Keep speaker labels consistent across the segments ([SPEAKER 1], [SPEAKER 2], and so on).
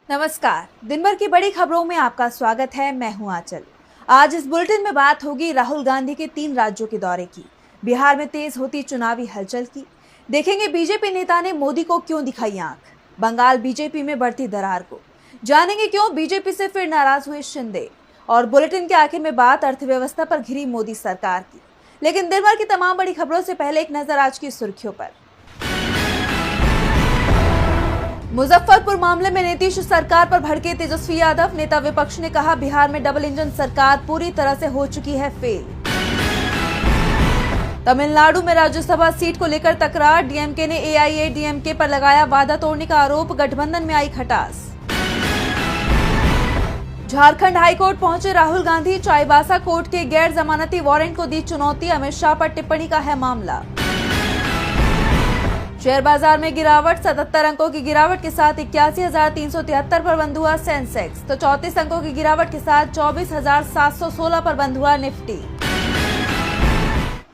[SPEAKER 1] नमस्कार। दिन भर की बड़ी खबरों में आपका स्वागत है। मैं हूं आंचल। आज इस बुलेटिन में बात होगी राहुल गांधी के 3 राज्यों के दौरे की, बिहार में तेज होती चुनावी हलचल की, देखेंगे बीजेपी नेता ने मोदी को क्यों दिखाई आंख, बंगाल बीजेपी में बढ़ती दरार को, जानेंगे क्यों बीजेपी से फिर नाराज हुए शिंदे, और बुलेटिन के आखिर में बात अर्थव्यवस्था पर घिरी मोदी सरकार की। लेकिन दिन भर की तमाम बड़ी खबरों से पहले एक नजर आज की सुर्खियों पर। मुजफ्फरपुर मामले में नीतीश सरकार पर भड़के तेजस्वी यादव, नेता विपक्ष ने कहा बिहार में डबल इंजन सरकार पूरी तरह से हो चुकी है फेल। तमिलनाडु में राज्यसभा सीट को लेकर तकरार, डीएमके ने एआईएडीएमके पर लगाया वादा तोड़ने का आरोप, गठबंधन में आई खटास। झारखंड हाईकोर्ट पहुंचे राहुल गांधी, चाईबासा कोर्ट के गैर जमानती वारंट को दी चुनौती, अमित शाह पर टिप्पणी का है मामला। शेयर बाजार में गिरावट, 77 अंकों की गिरावट के साथ 81,373 पर बंद हुआ सेंसेक्स, तो 34 अंकों की गिरावट के साथ 24,716 पर बंद हुआ निफ्टी।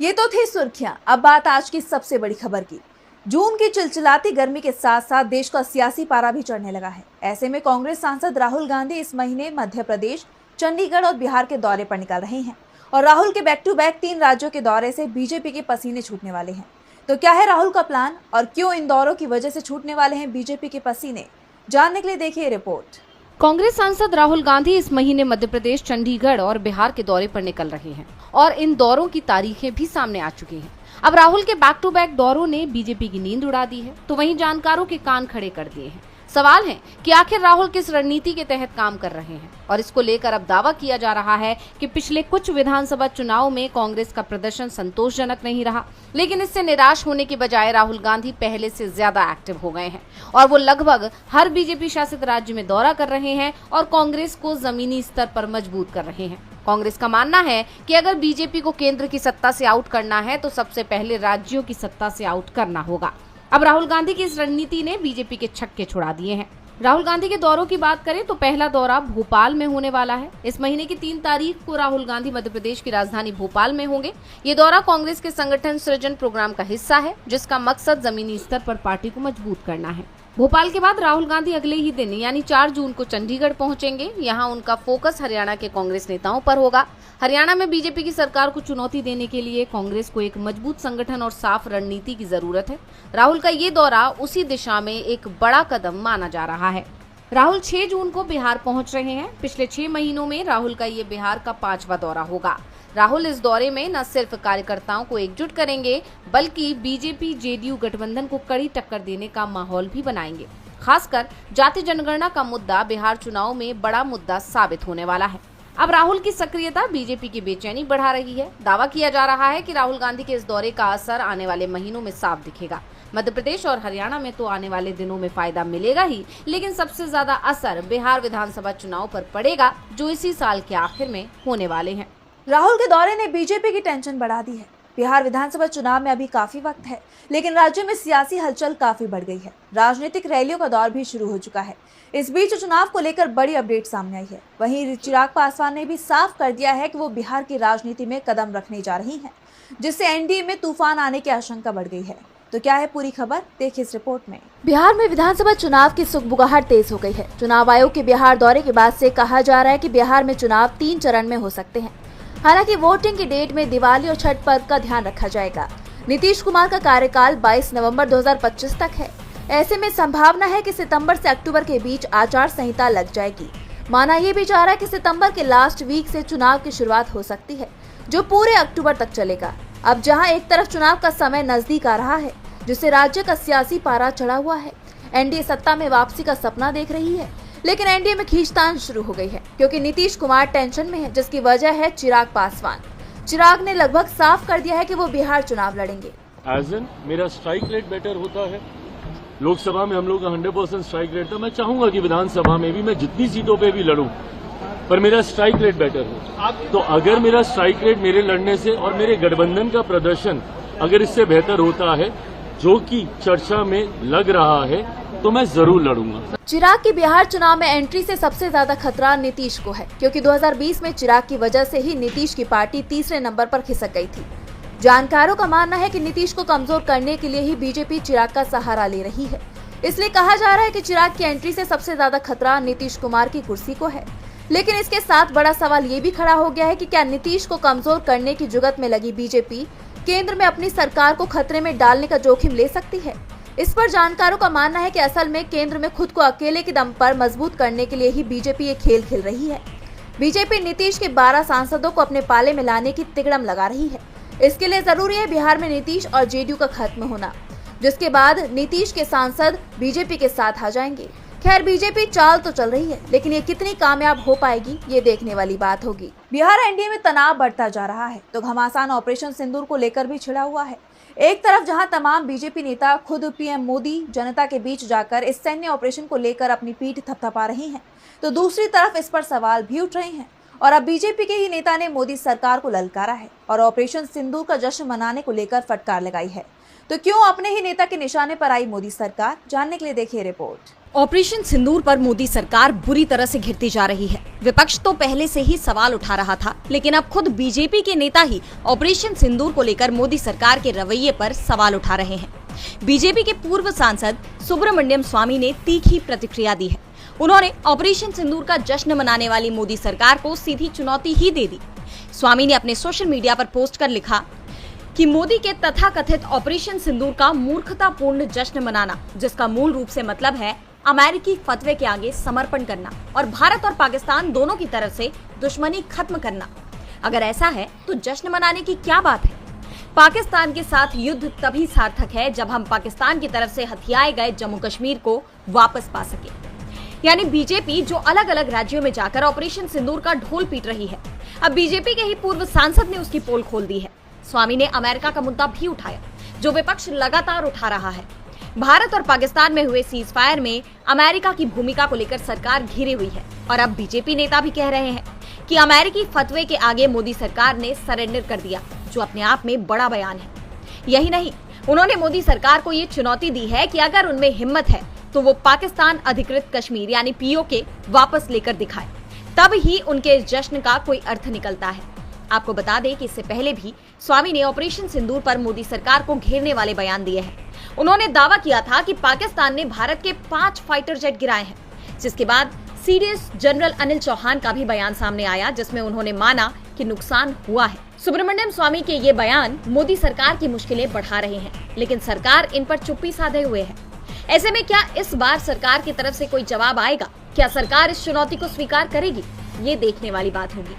[SPEAKER 1] ये तो थी सुर्खियां। अब बात आज की सबसे बड़ी खबर की। जून की चिलचिलाती गर्मी के साथ साथ देश का सियासी पारा भी चढ़ने लगा है। ऐसे में कांग्रेस सांसद राहुल गांधी इस महीने मध्य प्रदेश, चंडीगढ़ और बिहार के दौरे पर निकल रहे हैं, और राहुल के बैक टू बैक 3 राज्यों के दौरे से बीजेपी के पसीने छूटने वाले हैं। तो क्या है राहुल का प्लान, और क्यों इन दौरों की वजह से छूटने वाले हैं बीजेपी के पसीने, जानने के लिए देखिए रिपोर्ट।
[SPEAKER 2] कांग्रेस सांसद राहुल गांधी इस महीने मध्य प्रदेश, चंडीगढ़ और बिहार के दौरे पर निकल रहे हैं, और इन दौरों की तारीखें भी सामने आ चुकी हैं। अब राहुल के बैक टू बैक दौरों ने बीजेपी की नींद उड़ा दी है, तो वहीं जानकारों के कान खड़े कर दिए हैं। सवाल है कि आखिर राहुल किस रणनीति के तहत काम कर रहे हैं, और इसको लेकर अब दावा किया जा रहा है कि पिछले कुछ विधानसभा चुनाव में कांग्रेस का प्रदर्शन संतोषजनक नहीं रहा, लेकिन इससे निराश होने के बजाय राहुल गांधी पहले से ज्यादा एक्टिव हो गए हैं, और वो लगभग हर बीजेपी शासित राज्य में दौरा कर रहे हैं और कांग्रेस को जमीनी स्तर पर मजबूत कर रहे हैं। कांग्रेस का मानना है कि अगर बीजेपी को केंद्र की सत्ता से आउट करना है तो सबसे पहले राज्यों की सत्ता से आउट करना होगा। अब राहुल गांधी की इस रणनीति ने बीजेपी के छक्के छुड़ा दिए हैं। राहुल गांधी के दौरों की बात करें तो पहला दौरा भोपाल में होने वाला है। इस महीने की 3 तारीख को राहुल गांधी मध्य प्रदेश की राजधानी भोपाल में होंगे। ये दौरा कांग्रेस के संगठन सृजन प्रोग्राम का हिस्सा है, जिसका मकसद जमीनी स्तर पर पार्टी को मजबूत करना है। भोपाल के बाद राहुल गांधी अगले ही दिन यानी 4 जून को चंडीगढ़ पहुंचेंगे। यहाँ उनका फोकस हरियाणा के कांग्रेस नेताओं पर होगा। हरियाणा में बीजेपी की सरकार को चुनौती देने के लिए कांग्रेस को एक मजबूत संगठन और साफ रणनीति की जरूरत है। राहुल का ये दौरा उसी दिशा में एक बड़ा कदम माना जा रहा है। राहुल 6 जून को बिहार पहुंच रहे हैं। पिछले 6 महीनों में राहुल का ये बिहार का 5वां दौरा होगा। राहुल इस दौरे में न सिर्फ कार्यकर्ताओं को एकजुट करेंगे, बल्कि बीजेपी जेडीयू गठबंधन को कड़ी टक्कर देने का माहौल भी बनाएंगे। खासकर जाति जनगणना का मुद्दा बिहार चुनाव में बड़ा मुद्दा साबित होने वाला है। अब राहुल की सक्रियता बीजेपी की बेचैनी बढ़ा रही है। दावा किया जा रहा है कि राहुल गांधी के इस दौरे का असर आने वाले महीनों में साफ दिखेगा। मध्य प्रदेश और हरियाणा में तो आने वाले दिनों में फायदा मिलेगा ही, लेकिन सबसे ज्यादा असर बिहार विधानसभा चुनाव पर पड़ेगा, जो इसी साल के आखिर में होने वाले हैं।
[SPEAKER 1] राहुल के दौरे ने बीजेपी की टेंशन बढ़ा दी है। बिहार विधानसभा चुनाव में अभी काफी वक्त है, लेकिन राज्य में सियासी हलचल काफी बढ़ गई है। राजनीतिक रैलियों का दौर भी शुरू हो चुका है। इस बीच चुनाव को लेकर बड़ी अपडेट सामने आई है। वहीं चिराग पासवान ने भी साफ कर दिया है कि वो बिहार की राजनीति में कदम रखने जा रही हैं, जिससे एनडीए में तूफान आने की आशंका बढ़ गई है। तो क्या है पूरी खबर, देखिए इस रिपोर्ट में। बिहार में विधानसभा चुनाव की सुगबुगाहट तेज हो गई है। चुनाव आयोग के बिहार दौरे के बाद से कहा जा रहा है कि बिहार में चुनाव 3 चरण में हो सकते हैं। हालांकि वोटिंग की डेट में दिवाली और छठ पर्व का ध्यान रखा जाएगा। नीतीश कुमार का कार्यकाल 22 नवंबर 2025 तक है। ऐसे में संभावना है कि सितंबर से अक्टूबर के बीच आचार संहिता लग जाएगी। माना ये भी जा रहा है कि सितंबर के लास्ट वीक से चुनाव की शुरुआत हो सकती है, जो पूरे अक्टूबर तक चलेगा। अब जहां एक तरफ चुनाव का समय नजदीक आ रहा है, जिससे राज्य का सियासी पारा चढ़ा हुआ है, एनडीए सत्ता में वापसी का सपना देख रही है, लेकिन एनडीए में खींचतान शुरू हो गई है, क्योंकि नीतीश कुमार टेंशन में है, जिसकी वजह है चिराग पासवान। चिराग ने लगभग साफ कर दिया है कि वो बिहार चुनाव लड़ेंगे।
[SPEAKER 3] मेरा स्ट्राइक रेट बेटर होता है। लोकसभा में हम लोग का 100% स्ट्राइक रेट था। मैं चाहूंगा कि विधानसभा में भी मैं जितनी सीटों पे भी लड़ूं, पर मेरा स्ट्राइक रेट बेटर हो। तो अगर मेरा स्ट्राइक रेट मेरे लड़ने से और मेरे गठबंधन का प्रदर्शन अगर इससे बेहतर होता है, जो कि चर्चा में लग रहा है, तो मैं जरूर लड़ूंगा।
[SPEAKER 1] चिराग की बिहार चुनाव में एंट्री से सबसे ज्यादा खतरा नीतीश को है, क्योंकि 2020 में चिराग की वजह से ही नीतीश की पार्टी तीसरे नंबर पर खिसक गई थी। जानकारों का मानना है कि नीतीश को कमजोर करने के लिए ही बीजेपी चिराग का सहारा ले रही है। इसलिए कहा जा रहा है कि चिराग की एंट्री से सबसे ज्यादा खतरा नीतीश कुमार की कुर्सी को है। लेकिन इसके साथ बड़ा सवाल ये भी खड़ा हो गया है कि क्या नीतीश को कमजोर करने की जुगत में लगी बीजेपी केंद्र में अपनी सरकार को खतरे में डालने का जोखिम ले सकती है। इस पर जानकारों का मानना है कि असल में केंद्र में खुद को अकेले के दम पर मजबूत करने के लिए ही बीजेपी ये खेल खेल रही है। बीजेपी नीतीश के 12 सांसदों को अपने पाले में लाने की तिकड़म लगा रही है। इसके लिए जरूरी है बिहार में नीतीश और जेडीयू का खत्म होना, जिसके बाद नीतीश के सांसद बीजेपी के साथ आ जाएंगे। खैर, बीजेपी चाल तो चल रही है, लेकिन ये कितनी कामयाब हो पाएगी ये देखने वाली बात होगी। बिहार एनडीए में तनाव बढ़ता जा रहा है तो घमासान ऑपरेशन सिंदूर को लेकर भी छिड़ा हुआ है। एक तरफ जहां तमाम बीजेपी नेता खुद पीएम मोदी जनता के बीच जाकर इस सैन्य ऑपरेशन को लेकर अपनी पीठ थपथपा रही हैं, तो दूसरी तरफ इस पर सवाल भी उठ रहे हैं। और अब बीजेपी के ही नेता ने मोदी सरकार को ललकारा है और ऑपरेशन सिंदूर का जश्न मनाने को लेकर फटकार लगाई है। तो क्यों अपने ही नेता के निशाने पर आई मोदी सरकार? जानने के लिए देखिए रिपोर्ट।
[SPEAKER 4] ऑपरेशन सिंदूर पर मोदी सरकार बुरी तरह से घिरती जा रही है। विपक्ष तो पहले से ही सवाल उठा रहा था, लेकिन अब खुद बीजेपी के नेता ही ऑपरेशन सिंदूर को लेकर मोदी सरकार के रवैये पर सवाल उठा रहे हैं। बीजेपी के पूर्व सांसद सुब्रमण्यम स्वामी ने तीखी प्रतिक्रिया दी है। उन्होंने ऑपरेशन सिंदूर का जश्न मनाने वाली मोदी सरकार को सीधी चुनौती ही दे दी। स्वामी ने अपने सोशल मीडिया पर पोस्ट कर लिखा कि मोदी के तथाकथित ऑपरेशन सिंदूर का मूर्खतापूर्ण जश्न मनाना, जिसका मूल रूप से मतलब है अमेरिकी फतवे के आगे समर्पण करना और भारत और पाकिस्तान दोनों की तरफ से दुश्मनी खत्म करना। अगर ऐसा है तो जश्न मनाने की क्या बात है? पाकिस्तान के साथ युद्ध तभी सार्थक है जब हम पाकिस्तान की तरफ से हथियाए गए जम्मू कश्मीर को वापस पा सके। यानी बीजेपी जो अलग अलग राज्यों में जाकर ऑपरेशन सिंदूर का ढोल पीट रही है, अब बीजेपी के ही पूर्व सांसद ने उसकी पोल खोल दी है। स्वामी ने अमेरिका का मुद्दा भी उठाया, जो विपक्ष लगातार उठा रहा है। भारत और पाकिस्तान में हुए सीज फायर में अमेरिका की भूमिका को लेकर सरकार घिरी हुई है और अब बीजेपी नेता भी कह रहे हैं कि अमेरिकी फतवे के आगे मोदी सरकार ने सरेंडर कर दिया, जो अपने आप में बड़ा बयान है। यही नहीं, उन्होंने मोदी सरकार को ये चुनौती दी है कि अगर उनमें हिम्मत है तो वो पाकिस्तान अधिकृत कश्मीर यानी पीओके वापस लेकर दिखाए, तब ही उनके इस जश्न का कोई अर्थ निकलता है। आपको बता दें कि इससे पहले भी स्वामी ने ऑपरेशन सिंदूर पर मोदी सरकार को घेरने वाले बयान दिए हैं। उन्होंने दावा किया था कि पाकिस्तान ने भारत के 5 फाइटर जेट गिराए हैं, जिसके बाद सीडीएस जनरल अनिल चौहान का भी बयान सामने आया, जिसमें उन्होंने माना कि नुकसान हुआ है। सुब्रमण्यम स्वामी के ये बयान मोदी सरकार की मुश्किलें बढ़ा रहे हैं, लेकिन सरकार इन पर चुप्पी साधे हुए है। ऐसे में क्या इस बार सरकार की तरफ से कोई जवाब आएगा? क्या सरकार इस चुनौती को स्वीकार करेगी? ये देखने वाली बात होगी।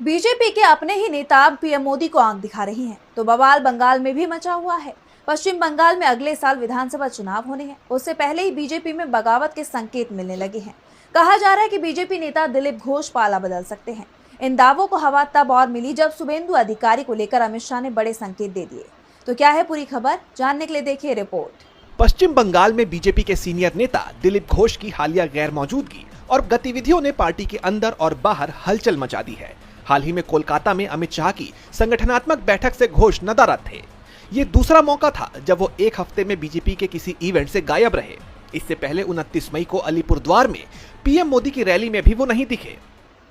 [SPEAKER 1] बीजेपी के अपने ही नेता पीएम मोदी को आंख दिखा रही हैं, तो बवाल बंगाल में भी मचा हुआ है। पश्चिम बंगाल में अगले साल विधानसभा चुनाव होने हैं, उससे पहले ही बीजेपी में बगावत के संकेत मिलने लगे हैं। कहा जा रहा है कि बीजेपी नेता दिलीप घोष पाला बदल सकते हैं। इन दावों को हवा तब और मिली जब शुभेंदु अधिकारी को लेकर अमित शाह ने बड़े संकेत दे दिए। तो क्या है पूरी खबर? जानने के लिए देखिए रिपोर्ट।
[SPEAKER 5] पश्चिम बंगाल में बीजेपी के सीनियर नेता दिलीप घोष की हालिया गैर मौजूदगी और गतिविधियों ने पार्टी के अंदर और बाहर हलचल मचा दी है। हाल ही में कोलकाता में अमित शाह की संगठनात्मक बैठक से घोष नदारद थे। ये दूसरा मौका था जब वो एक हफ्ते में बीजेपी के किसी इवेंट से गायब रहे। इससे पहले 29 मई को अलीपुरद्वार में पीएम मोदी की रैली में भी वो नहीं दिखे।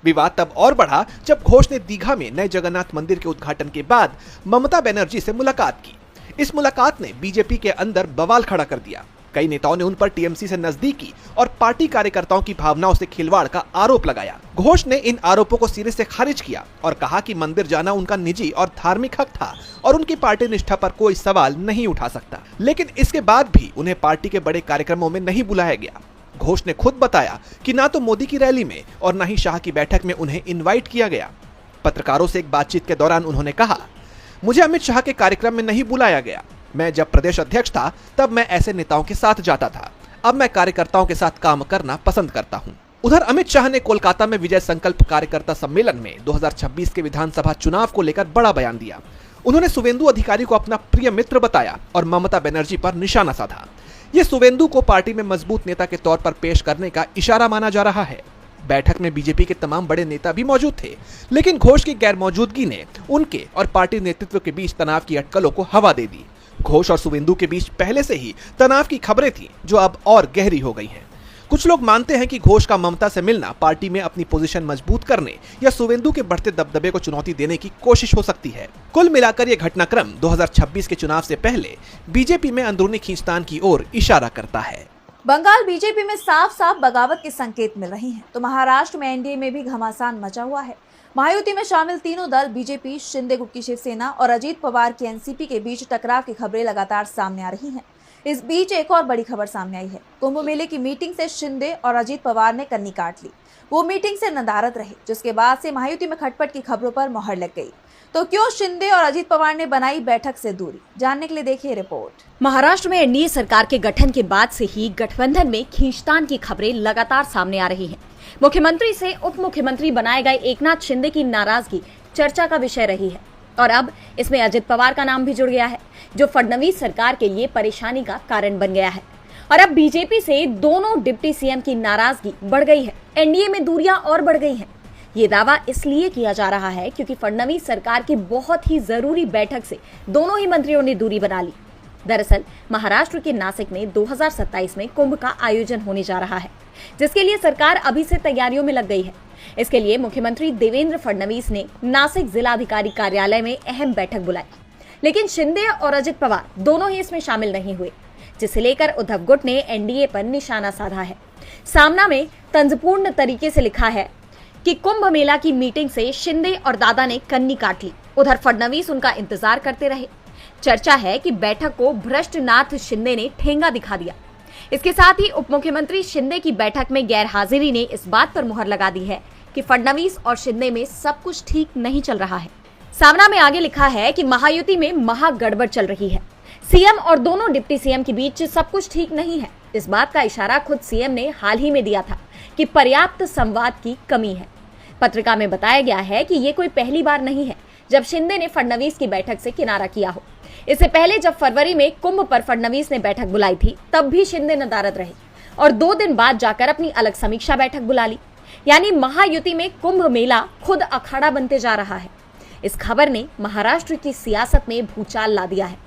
[SPEAKER 5] विवाद तब और बढ़ा जब घोष ने दीघा में नए जगन्नाथ मंदिर के उद्घाटन के बाद ममता बनर्जी से मुलाकात की। इस मुलाकात ने बीजेपी के अंदर बवाल खड़ा कर दिया। कई नेताओं ने उन पर टीएमसी से नजदीकी और पार्टी कार्यकर्ताओं की भावनाओं से खिलवाड़ का आरोप लगाया। घोष ने इन आरोपों को सिरे से खारिज किया और कहा कि मंदिर जाना उनका निजी और धार्मिक हक था और उनकी पार्टी निष्ठा पर कोई सवाल नहीं उठा सकता। लेकिन इसके बाद भी उन्हें पार्टी के बड़े कार्यक्रमों में नहीं बुलाया गया। घोष ने खुद बताया कि ना तो मोदी की रैली में और न ही शाह की बैठक में उन्हें इनवाइट किया गया। पत्रकारों से एक बातचीत के दौरान उन्होंने कहा, मुझे अमित शाह के कार्यक्रम में नहीं बुलाया गया। मैं जब प्रदेश अध्यक्ष था तब मैं ऐसे नेताओं के साथ जाता था। अब मैं कार्यकर्ताओं के साथ काम करना पसंद करता हूं। उधर अमित शाह ने कोलकाता में विजय संकल्प कार्यकर्ता सम्मेलन में 2026 के विधानसभा चुनाव को लेकर बड़ा बयान दिया। उन्होंने शुभेंदु अधिकारी को अपना प्रिय मित्र बताया और ममता बनर्जी पर निशाना साधा। ये शुभेंदु को पार्टी में मजबूत नेता के तौर पर पेश करने का इशारा माना जा रहा है। बैठक में बीजेपी के तमाम बड़े नेता भी मौजूद थे, लेकिन घोष की गैर मौजूदगी ने उनके और पार्टी नेतृत्व के बीच तनाव की अटकलों को हवा दे दी। घोष और शुभेंदु के बीच पहले से ही तनाव की खबरें थीं, जो अब और गहरी हो गई हैं। कुछ लोग मानते हैं कि घोष का ममता से मिलना पार्टी में अपनी पोजीशन मजबूत करने या शुभेंदु के बढ़ते दबदबे को चुनौती देने की कोशिश हो सकती है। कुल मिलाकर यह घटनाक्रम 2026 के चुनाव से पहले बीजेपी में अंदरूनी खींचतान की ओर इशारा करता है।
[SPEAKER 1] बंगाल बीजेपी में साफ साफ बगावत के संकेत मिल रही हैं, तो महाराष्ट्र में एनडीए में भी घमासान मचा हुआ है। महायुति में शामिल तीनों दल बीजेपी, शिंदे गुट की शिवसेना और अजीत पवार की एनसीपी के बीच टकराव की खबरें लगातार सामने आ रही हैं। इस बीच एक और बड़ी खबर सामने आई है। कुंभ मेले की मीटिंग से शिंदे और अजीत पवार ने कन्नी काट ली। वो मीटिंग से नदारद रहे, जिसके बाद से महायुति में खटपट की खबरों पर मोहर लग गई। तो क्यों शिंदे और अजीत पवार ने बनाई बैठक से दूरी, जानने के लिए देखिए रिपोर्ट।
[SPEAKER 4] महाराष्ट्र में एनडीए सरकार के गठन के बाद से ही गठबंधन में खींचतान की खबरें लगातार सामने आ रही हैं। मुख्यमंत्री से उप मुख्यमंत्री बनाए गए एकनाथ शिंदे की नाराजगी चर्चा का विषय रही है और अब इसमें अजित पवार का नाम भी जुड़ गया है, जो फडणवीस सरकार के लिए परेशानी का कारण बन गया है। और अब बीजेपी से दोनों डिप्टी सीएम की नाराजगी बढ़ गई है। एनडीए में दूरियां और बढ़ गई हैं। ये दावा इसलिए किया जा रहा है क्योंकि फडणवीस सरकार की बहुत ही जरूरी बैठक से दोनों ही मंत्रियों ने दूरी बना ली। दरअसल महाराष्ट्र के नासिक में 2027 में कुंभ का आयोजन होने जा रहा है, जिसके लिए सरकार अभी से तैयारियों में लग गई है। इसके लिए मुख्यमंत्री देवेंद्र फडणवीस ने नासिक जिलाधिकारी कार्यालय में अहम बैठक बुलाई, लेकिन शिंदे और अजित पवार दोनों ही इसमें शामिल नहीं हुए, जिसे लेकर उद्धव गुट ने एनडीए पर निशाना साधा है। सामना में तंजपूर्ण तरीके से लिखा है कि कुंभ मेला की मीटिंग से शिंदे और दादा ने कन्नी काट ली। उधर फडणवीस उनका इंतजार करते रहे। चर्चा है कि बैठक को भ्रष्टनाथ शिंदे ने ठेंगा दिखा दिया। इसके साथ ही उप मुख्यमंत्री शिंदे की बैठक में गैर हाजिरी ने इस बात पर मुहर लगा दी है कि फडणवीस और शिंदे में सब कुछ ठीक नहीं चल रहा है। सामना में आगे लिखा है कि महायुति में महागड़बड़ चल रही है। सीएम और दोनों डिप्टी सीएम के बीच सब कुछ ठीक नहीं है। इस बात का इशारा खुद सीएम ने हाल ही में दिया था कि पर्याप्त संवाद की कमी है। पत्रिका में बताया गया है कि ये कोई पहली बार नहीं है जब शिंदे ने फडणवीस की बैठक से किनारा किया हो। इससे पहले जब फरवरी में कुंभ पर फडणवीस ने बैठक बुलाई थी, तब भी शिंदे नदारद रहे और 2 दिन बाद जाकर अपनी अलग समीक्षा बैठक बुला ली। यानी महायुति में कुंभ मेला खुद अखाड़ा बनते जा रहा है। इस खबर ने महाराष्ट्र की सियासत में भूचाल ला दिया है।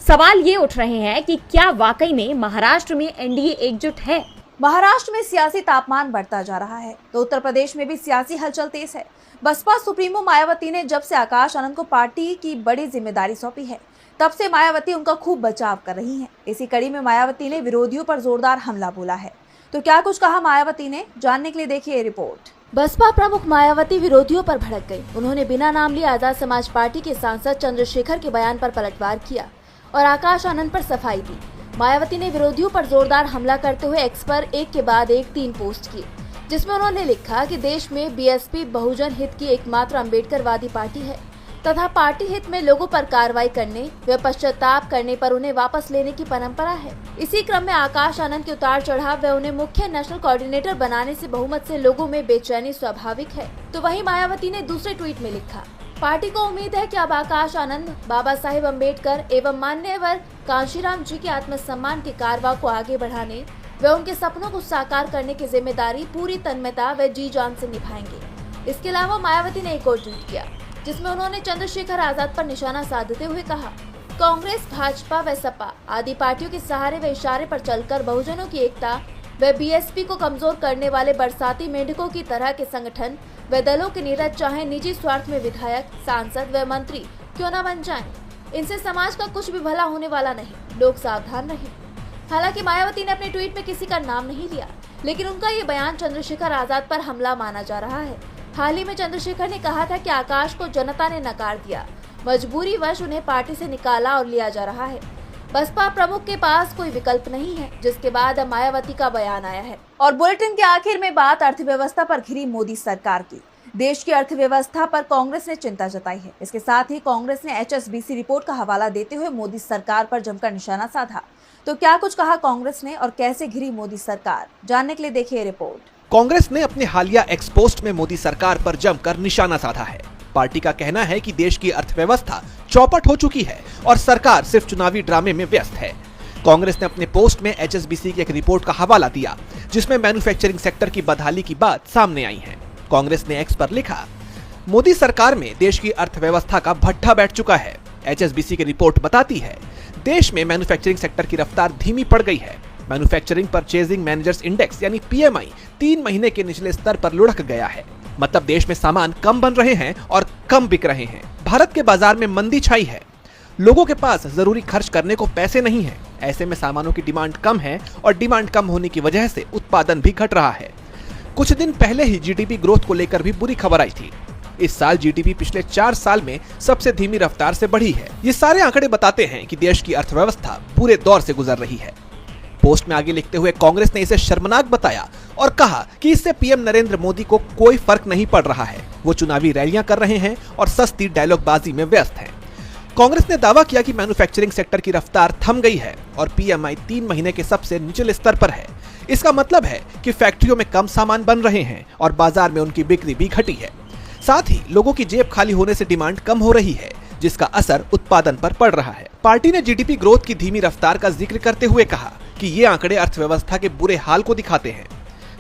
[SPEAKER 4] सवाल ये उठ रहे हैं कि क्या वाकई में महाराष्ट्र में एनडीए एकजुट है?
[SPEAKER 1] महाराष्ट्र में सियासी तापमान बढ़ता जा रहा है, तो उत्तर प्रदेश में भी सियासी हलचल तेज है। बसपा सुप्रीमो मायावती ने जब से आकाश आनंद को पार्टी की बड़ी जिम्मेदारी सौंपी है, तब से मायावती उनका खूब बचाव कर रही हैं। इसी कड़ी में मायावती ने विरोधियों पर जोरदार हमला बोला है। तो क्या कुछ कहा मायावती ने, जानने के लिए देखिए रिपोर्ट।
[SPEAKER 6] बसपा प्रमुख मायावती विरोधियों पर भड़क गई। उन्होंने बिना नाम लिए आजाद समाज पार्टी के सांसद चंद्रशेखर के बयान पर पलटवार किया और आकाश आनंद पर सफाई दी। मायावती ने विरोधियों पर जोरदार हमला करते हुए एक्स पर एक के बाद एक 3 पोस्ट किए, जिसमें उन्होंने लिखा कि देश में बीएसपी बहुजन हित की एकमात्र अम्बेडकरवादी पार्टी है तथा पार्टी हित में लोगों पर कार्रवाई करने व पश्चाताप करने पर उन्हें वापस लेने की परंपरा है। इसी क्रम में आकाश आनंद के उतार चढ़ाव व उन्हें मुख्य नेशनल कोऑर्डिनेटर बनाने से बहुमत से लोगों में बेचैनी स्वाभाविक है। तो वहीं मायावती ने दूसरे ट्वीट में लिखा, पार्टी को उम्मीद है कि अब आकाश आनंद, बाबा साहेब अम्बेडकर एवं मान्यवर कांशीराम जी के आत्मसम्मान के कारवा को आगे बढ़ाने व उनके सपनों को साकार करने की जिम्मेदारी पूरी तन्मयता व जी जान से निभाएंगे। इसके अलावा मायावती ने एक और ट्वीट किया, जिसमें उन्होंने चंद्रशेखर आजाद पर निशाना साधते हुए कहा, कांग्रेस, भाजपा व सपा आदि पार्टियों के सहारे व इशारे पर चलकर बहुजनों की एकता व बीएसपी को कमजोर करने वाले बरसाती मेंढकों की तरह के संगठन व दलों के नेता चाहे निजी स्वार्थ में विधायक, सांसद व मंत्री क्यों न बन जाएं, इनसे समाज का कुछ भी भला होने वाला नहीं। लोग सावधान रहें। हालांकि मायावती ने अपने ट्वीट में किसी का नाम नहीं लिया, लेकिन उनका ये बयान चंद्रशेखर आजाद पर हमला माना जा रहा है। हाल ही में चंद्रशेखर ने कहा था कि आकाश को जनता ने नकार दिया, मजबूरी वश उन्हें पार्टी से निकाला और लिया जा रहा है। बसपा प्रमुख के पास कोई विकल्प नहीं है, जिसके बाद अब मायावती का बयान आया है। और बुलेटिन के आखिर में बात अर्थव्यवस्था पर घिरी मोदी सरकार की। देश की अर्थव्यवस्था पर कांग्रेस ने चिंता जताई है। इसके साथ ही कांग्रेस ने HSBC रिपोर्ट का हवाला देते हुए मोदी सरकार पर जमकर निशाना साधा। तो क्या कुछ कहा कांग्रेस ने और कैसे घिरी मोदी सरकार, जानने के लिए देखिए रिपोर्ट।
[SPEAKER 5] कांग्रेस ने अपने हालिया एक्स पोस्ट में मोदी सरकार पर जमकर निशाना साधा है। पार्टी का कहना है कि देश की अर्थव्यवस्था चौपट हो चुकी है और सरकार सिर्फ चुनावी ड्रामे में व्यस्त है। कांग्रेस ने अपने पोस्ट में HSBC की एक रिपोर्ट का हवाला दिया, जिसमें मैन्युफैक्चरिंग सेक्टर की बदहाली की बात सामने आई है। कांग्रेस ने एक्स पर लिखा, मोदी सरकार में देश की अर्थव्यवस्था का भट्ठा बैठ चुका है। HSBC की रिपोर्ट बताती है, देश में मैन्युफैक्चरिंग सेक्टर की रफ्तार धीमी पड़ गई है। मैन्युफैक्चरिंग परचेजिंग मैनेजर्स इंडेक्स यानी PMI 3 महीने के निचले स्तर पर लुढ़क गया है। मतलब देश में सामान कम बन रहे हैं और कम बिक रहे हैं। भारत के बाजार में मंदी छाई है। लोगों के पास जरूरी खर्च करने को पैसे नहीं है। ऐसे में सामानों की डिमांड कम है और डिमांड कम होने की वजह से उत्पादन भी घट रहा है। कुछ दिन पहले ही जीडीपी ग्रोथ को लेकर भी बुरी खबर आई थी। इस साल जीडीपी पिछले 4 साल में सबसे धीमी रफ्तार से बढ़ी है। ये सारे आंकड़े बताते हैं कि देश की अर्थव्यवस्था बुरे दौर से गुजर रही है। पोस्ट में आगे लिखते हुए कांग्रेस ने इसे शर्मनाक बताया और कहा कि इससे पीएम नरेंद्र मोदी को कोई फर्क नहीं पड़ रहा है। वो चुनावी रैलियां कर रहे हैं और सस्ती डायलॉगबाजी में व्यस्त हैं। कांग्रेस ने दावा किया कि मैन्युफैक्चरिंग सेक्टर की रफ्तार थम गई है और पीएमआई 3 महीने के सबसे निचले स्तर पर है। इसका मतलब है कि फैक्ट्रियों में कम सामान बन रहे हैं और बाजार में उनकी बिक्री भी घटी है। साथ ही लोगों की जेब खाली होने से डिमांड कम हो रही है, जिसका असर उत्पादन पर पड़ रहा है। पार्टी ने जीडीपी ग्रोथ की धीमी रफ्तार का जिक्र करते हुए कहा कि ये आंकड़े अर्थव्यवस्था के बुरे हाल को दिखाते हैं।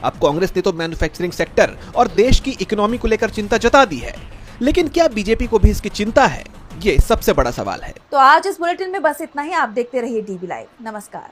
[SPEAKER 5] अब कांग्रेस ने तो मैन्युफैक्चरिंग सेक्टर और देश की इकोनॉमी को लेकर चिंता जता दी है, लेकिन क्या बीजेपी को भी इसकी चिंता है? ये सबसे बड़ा सवाल है।
[SPEAKER 1] तो आज इस बुलेटिन में बस इतना ही। आप देखते रहिए डीबी लाइव। नमस्कार।